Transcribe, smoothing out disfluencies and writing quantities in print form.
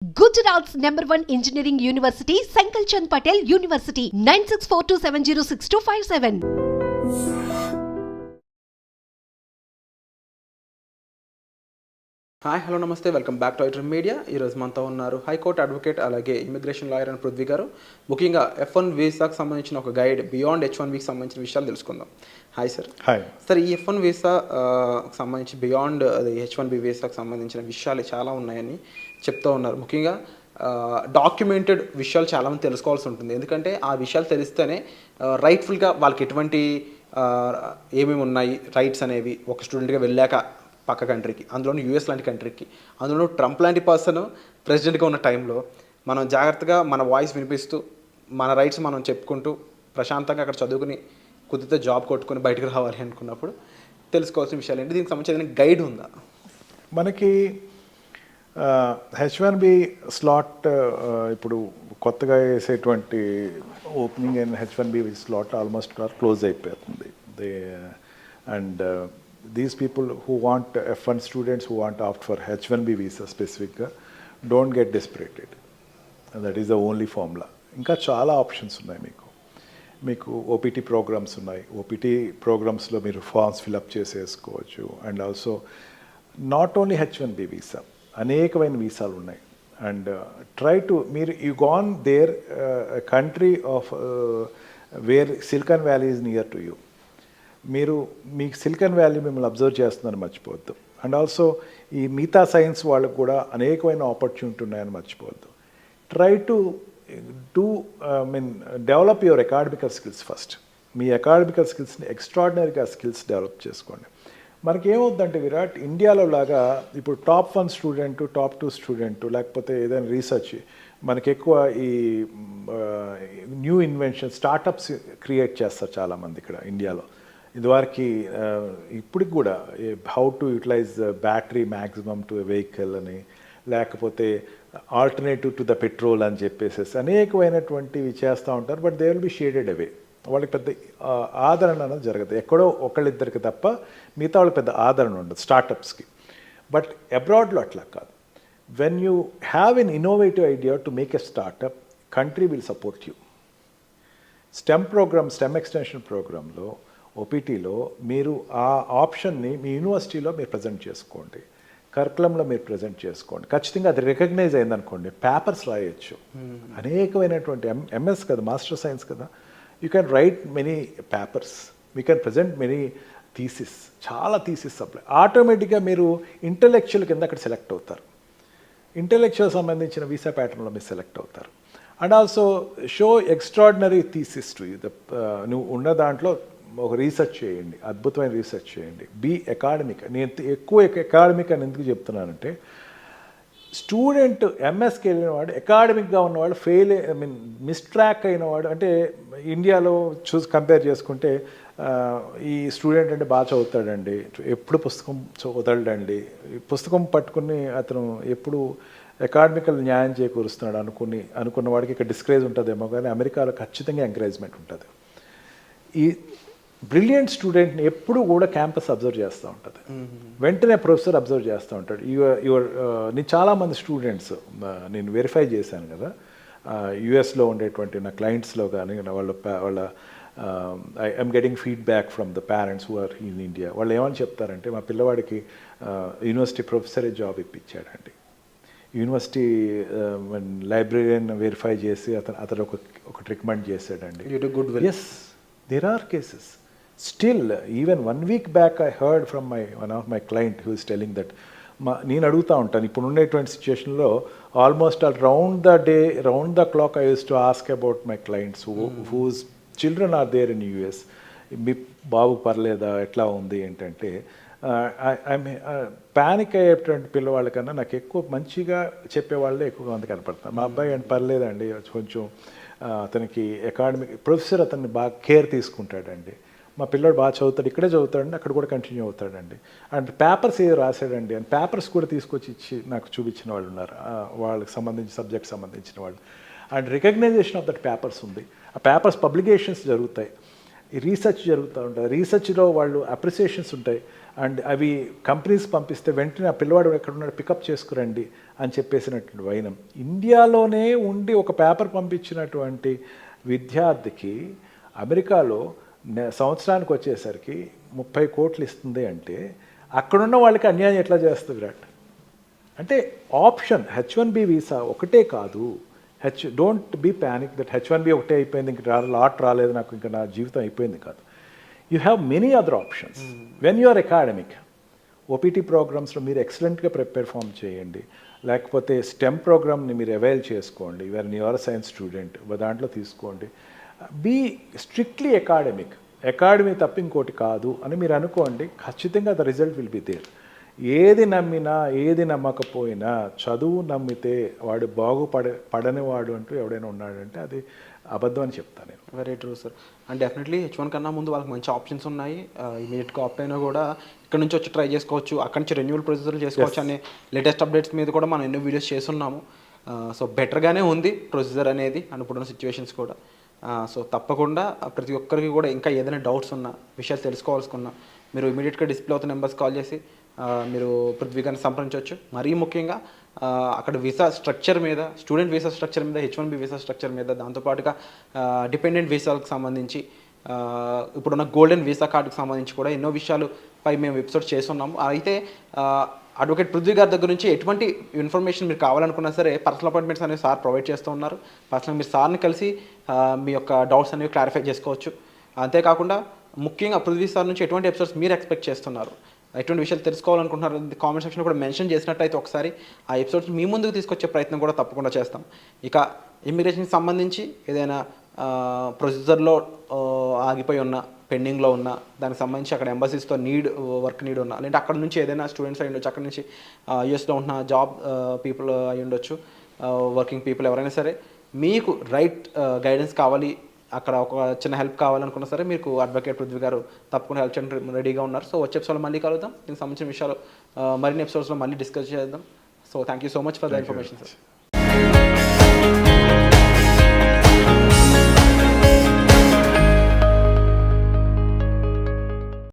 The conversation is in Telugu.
Gujarat's #1 engineering university, Sankalchand Patel University, 9642706257. Hi hello నమస్తే welcome back to iDream media. ఈరోజు మనతో ఉన్నారు హైకోర్టు అడ్వకేట్ అలాగే ఇమిగ్రేషన్ లాయర్ అని పృథ్వీ గారు. ముఖ్యంగా F1 వీసాకు సంబంధించిన ఒక గైడ్ బియాండ్ H1Bకి సంబంధించిన విషయాలు తెలుసుకుందాం. Hi sir. హాయ్ సార్, ఈ F1 వీసా సంబంధించి బియాండ్ అది H1B వీసాకు సంబంధించిన విషయాలు చాలా ఉన్నాయని చెప్తూ ఉన్నారు. ముఖ్యంగా డాక్యుమెంటెడ్ విషయాలు చాలామంది తెలుసుకోవాల్సి ఉంటుంది. ఎందుకంటే ఆ విషయాలు తెలిస్తేనే రైట్ఫుల్గా వాళ్ళకి ఎటువంటి ఏమేమి ఉన్నాయి రైట్స్ అనేవి ఒక స్టూడెంట్గా వెళ్ళాక పక్క కంట్రీకి, అందులోనూ యూఎస్ లాంటి కంట్రీకి, అందులోనూ ట్రంప్ లాంటి పర్సన్ ప్రెసిడెంట్గా ఉన్న టైంలో మనం జాగ్రత్తగా మన వాయిస్ వినిపిస్తూ మన రైట్స్ మనం చెప్పుకుంటూ ప్రశాంతంగా అక్కడ చదువుకుని కుదిరితే జాబ్ కొట్టుకుని బయటకు రావాలి అనుకున్నప్పుడు తెలుసుకోవాల్సిన విషయాలు ఏంటి? దీనికి సంబంధించిన గైడ్ ఉందా మనకి? H1B స్లాట్ ఇప్పుడు కొత్తగా వేసేటువంటి ఓపెనింగ్ అయిన H1B స్లాట్ ఆల్మోస్ట్ క్లోజ్ అయిపోతుంది. And these people who want F1 students who want to opt for H1B visa specifically don't get dispirited. And that is the only formula. ఇంకా చాలా ఆప్షన్స్ ఉన్నాయి మీకు ఓపీటీ ప్రోగ్రామ్స్ ఉన్నాయి. ఓపీటీ ప్రోగ్రామ్స్లో మీరు ఫామ్స్ ఫిలప్ చేసేసుకోవచ్చు. And also not only H1B visa, అనేకమైన వీసాలు ఉన్నాయి. అండ్ ట్రై టు మీరు you gone their country of where Silicon Valley is near to you. మీకు సిలికాన్ వ్యాలీ మిమ్మల్ని అబ్జర్వ్ చేస్తుందని మర్చిపోవద్దు. అండ్ ఆల్సో ఈ మిగతా సైన్స్ వాళ్ళకు కూడా అనేకమైన ఆపర్చునిటీ ఉన్నాయని మర్చిపోవద్దు. Try to develop your academical skills first. మీ అకాడమికల్ స్కిల్స్ని ఎక్స్ట్రాడినరీగా స్కిల్స్ డెవలప్ చేసుకోండి. మనకి ఏమవుద్దంటే విరాట్, ఇండియాలో లాగా ఇప్పుడు టాప్ 1 స్టూడెంట్, టాప్ 2 స్టూడెంట్, లేకపోతే ఏదైనా రీసెర్చ్ మనకి ఎక్కువ ఈ న్యూ ఇన్వెన్షన్ స్టార్టప్స్ క్రియేట్ చేస్తారు చాలామంది ఇక్కడ ఇండియాలో. ఇదివరకు ఇప్పటికి కూడా how to utilise battery maximum to vehicle అని, లేకపోతే ఆల్టర్నేటివ్ టు ద పెట్రోల్ అని చెప్పేసి అనేకమైనటువంటివి చేస్తూ ఉంటారు. But they will be shaded away. వాళ్ళకి పెద్ద ఆదరణ అనేది జరగదు. ఎక్కడో ఒకళ్ళిద్దరికి తప్ప మిగతా వాళ్ళకి పెద్ద ఆదరణ ఉండదు స్టార్టప్స్కి. బట్ అబ్రాడ్లో అట్లా కాదు. When you have an innovative idea to make a startup, country will support you. Stem extension ప్రోగ్రాంలో ఓపీటీలో మీరు ఆ ఆప్షన్ని మీ యూనివర్సిటీలో మీరు ప్రజెంట్ చేసుకోండి, కరికులంలో మీరు ప్రజెంట్ చేసుకోండి. ఖచ్చితంగా అది రికగ్నైజ్ అయిందనుకోండి, పేపర్స్ రాయొచ్చు. అనేకమైనటువంటి ఎంఎస్ కదా, మాస్టర్ సైన్స్ కదా, you can write many papers, you can present many thesis, చాలా థీసిస్ సప్లై. ఆటోమేటిక్గా మీరు ఇంటలెక్చువల్ కింద అక్కడ సెలెక్ట్ అవుతారు. ఇంటలెక్చువల్ సంబంధించిన వీసా ప్యాటర్న్లో మీరు సెలెక్ట్ అవుతారు. And also show extraordinary thesis to నువ్వు ఉన్న దాంట్లో ఒక రీసెర్చ్ చేయండి, అద్భుతమైన రీసెర్చ్ చేయండి. Be academic. నేను ఎక్కువ అకాడమిక్ అని ఎందుకు చెప్తున్నానంటే, స్టూడెంట్ ఎంఎస్కి వెళ్ళిన వాడు, అకాడమిక్గా ఉన్నవాడు మిస్ట్రాక్ అయినవాడు, అంటే ఇండియాలో కంపేర్ చేసుకుంటే ఈ స్టూడెంట్ అంటే బాగా చదువుతాడండి, ఎప్పుడు పుస్తకం చదవడండి, పుస్తకం పట్టుకుని అతను ఎప్పుడు అకాడమికల్ న్యాయం చేకూరుస్తున్నాడు అనుకున్న వాడికి ఇక్కడ డిస్కరేజ్ ఉంటుందేమో, కానీ అమెరికాలో ఖచ్చితంగా ఎంకరేజ్మెంట్ ఉంటుంది. ఈ బ్రిలియంట్ స్టూడెంట్ని ఎప్పుడు కూడా క్యాంపస్ అబ్జర్వ్ చేస్తూ ఉంటుంది. వెంటనే ప్రొఫెసర్ అబ్జర్వ్ చేస్తూ ఉంటాడు. నేను చాలామంది స్టూడెంట్స్ నేను వెరిఫై చేశాను కదా, యుఎస్లో ఉండేటువంటి నా క్లయింట్స్లో కానీ వాళ్ళ I'm getting feedback from the parents who are in India. వాళ్ళు ఏమని చెప్తారంటే, మా పిల్లవాడికి యూనివర్సిటీ ప్రొఫెసరే జాబ్ ఇప్పించాడండి. యూనివర్సిటీ లైబ్రరీని వెరిఫై చేసి అతను ఒక రికమెండ్ చేశాడండి. Yes, there are cases. Still, even 1 week back I heard from one of my client who is telling that నేను అడుగుతూ ఉంటాను ఇప్పుడు ఉండేటువంటి సిచ్యుయేషన్లో almost round the clock I use to ask about my clients whose children are there in US. మీ బాబు పర్లేదా, ఎట్లా ఉంది ఏంటంటే, ప్యానిక్ అయ్యేటువంటి పిల్లవాళ్ళ కన్నా నాకు ఎక్కువ మంచిగా చెప్పేవాళ్ళే ఎక్కువగా మంది కనపడతారు. మా అబ్బాయి అంటే పర్లేదండి, కొంచెం అతనికి అకాడమిక్ ప్రొఫెసర్ అతన్ని బాగా కేర్ తీసుకుంటాడండి, మా పిల్లడు బాగా చదువుతాడు, ఇక్కడే చదువుతాడండి, అక్కడ కూడా కంటిన్యూ అవుతాడండి, అండ్ పేపర్స్ ఏదో రాశాడండి అని పేపర్స్ కూడా తీసుకొచ్చి ఇచ్చి నాకు చూపించిన వాళ్ళు ఉన్నారు. వాళ్ళకి సంబంధించిన సబ్జెక్ట్ సంబంధించిన వాళ్ళు. And recognition of that papers ఉంది. ఆ పేపర్స్ పబ్లికేషన్స్ జరుగుతాయి. ఈ రీసెర్చ్ జరుగుతూ ఉంటుంది. రీసెర్చ్లో వాళ్ళు అప్రిసియేషన్స్ ఉంటాయి అండ్ అవి కంపెనీస్ పంపిస్తే వెంటనే ఆ పిల్లవాడు ఎక్కడున్నాడు పికప్ చేసుకురండి అని చెప్పేసినటువంటి వైనం. ఇండియాలోనే ఉండి ఒక పేపర్ పంపించినటువంటి విద్యార్థికి అమెరికాలో సంవత్సరానికి వచ్చేసరికి 30 కోట్లు ఇస్తుంది అంటే అక్కడున్న వాళ్ళకి అన్యాయం ఎట్లా చేస్తుంది విరాట్? అంటే ఆప్షన్ H1B వీసా ఒకటే కాదు. Don't be panic that H1B ఒకటే అయిపోయింది, ఇంక లాట్ రాలేదు నాకు, ఇంకా నా జీవితం అయిపోయింది కాదు. You have many other options when you are academic. OPT ప్రోగ్రామ్స్లో మీరు ఎక్సలెంట్గా పెర్ఫామ్ చేయండి, లేకపోతే స్టెమ్ ప్రోగ్రామ్ని మీరు అవైల్ చేసుకోండి. ఇవర్ న్యూరో సైన్స్ స్టూడెంట్ దాంట్లో తీసుకోండి. Be strictly academic. అకాడమీ తప్ప ఇంకోటి కాదు అని మీరు అనుకోండి, ఖచ్చితంగా the result will be there. ఏది నమ్మినా ఏది నమ్మకపోయినా చదువు నమ్మితే వాడు పడని వాడు అంటూ ఎవడైనా ఉన్నాడంటే అది అబద్ధం అని చెప్తాను నేను. Very true sir. And definitely H1 కన్నా ముందు వాళ్ళకి మంచి ఆప్షన్స్ ఉన్నాయి. ఇమీడియట్గా ఆప్ట్ అయినా కూడా ఇక్కడ నుంచి వచ్చి ట్రై చేసుకోవచ్చు, అక్కడి నుంచి రెన్యూవల్ ప్రొసీజర్లు చేసుకోవచ్చు అనే లేటెస్ట్ అప్డేట్స్ మీద కూడా మనం ఎన్నో వీడియోస్ చేస్తున్నాము. సో బెటర్గానే ఉంది ప్రొసీజర్ అనేది అండ్ ఇప్పుడున్న సిచ్యువేషన్స్ కూడా. సో తప్పకుండా ప్రతి ఒక్కరికి కూడా ఇంకా ఏదైనా డౌట్స్ ఉన్నా, విషయాలు తెలుసుకోవాల్సుకున్నా మీరు ఇమీడియట్గా డిస్ప్లే అవుతున్న నెంబర్స్ కాల్ చేసి మీరు పృథ్వీ గారిని సంప్రదించవచ్చు. మరీ ముఖ్యంగా అక్కడ వీసా స్ట్రక్చర్ మీద, స్టూడెంట్ వీసా స్ట్రక్చర్ మీద, H1B వీసా స్ట్రక్చర్ మీద, దాంతోపాటుగా డిపెండెంట్ వీసాలకు సంబంధించి ఇప్పుడున్న గోల్డెన్ వీసా కార్డుకి సంబంధించి కూడా ఎన్నో విషయాలపై మేము ఎపిసోడ్స్ చేస్తున్నాము. అయితే అడ్వకేట్ పృథ్వీ గారి దగ్గర నుంచి ఎటువంటి ఇన్ఫర్మేషన్ మీరు కావాలనుకున్నా సరే పర్సనల్ అపాయింట్మెంట్స్ అనేవి సార్ ప్రొవైడ్ చేస్తూ ఉన్నారు. పర్సనల్ మీరు సార్ని కలిసి మీ యొక్క డౌట్స్ అనేవి క్లారిఫై చేసుకోవచ్చు. అంతేకాకుండా ముఖ్యంగా పృథ్వీ సార్ నుంచి ఎటువంటి ఎపిసోడ్స్ మీరు ఎక్స్పెక్ట్ చేస్తున్నారు, ఎటువంటి విషయాలు తెలుసుకోవాలనుకుంటున్నారు కామెంట్ సెక్షన్లో కూడా మెన్షన్ చేసినట్టయితే ఒకసారి ఆ ఎపిసోడ్స్ మీ ముందుకు తీసుకొచ్చే ప్రయత్నం కూడా తప్పకుండా చేస్తాం. ఇక ఇమ్మిగ్రేషన్కి సంబంధించి ఏదైనా ప్రొసీజర్లో ఆగిపోయి ఉన్న, పెండింగ్లో ఉన్న, దానికి సంబంధించి అక్కడ ఎంబసీస్తో వర్క్ నీడ్ ఉన్న, లేదంటే అక్కడ నుంచి ఏదైనా స్టూడెంట్స్ అయి ఉండొచ్చు, అక్కడ నుంచి యూఎస్లో ఉన్న జాబ్ పీపుల్ అయి ఉండొచ్చు, వర్కింగ్ పీపుల్ ఎవరైనా సరే మీకు రైట్ గైడెన్స్ కావాలి, అక్కడ ఒక చిన్న హెల్ప్ కావాలనుకున్నా సరే మీకు అడ్వకేట్ పృథ్వీ గారు తప్పకుండా హెల్ప్ చేయడానికి రెడీగా ఉన్నారు. సో వచ్చే ఎపిసోడ్లో మళ్ళీ కలుద్దాం. దీనికి సంబంధించిన విషయాలు మరిన్ని ఎపిసోడ్స్లో మళ్ళీ డిస్కస్ చేద్దాం. So thank you so much for the information sir.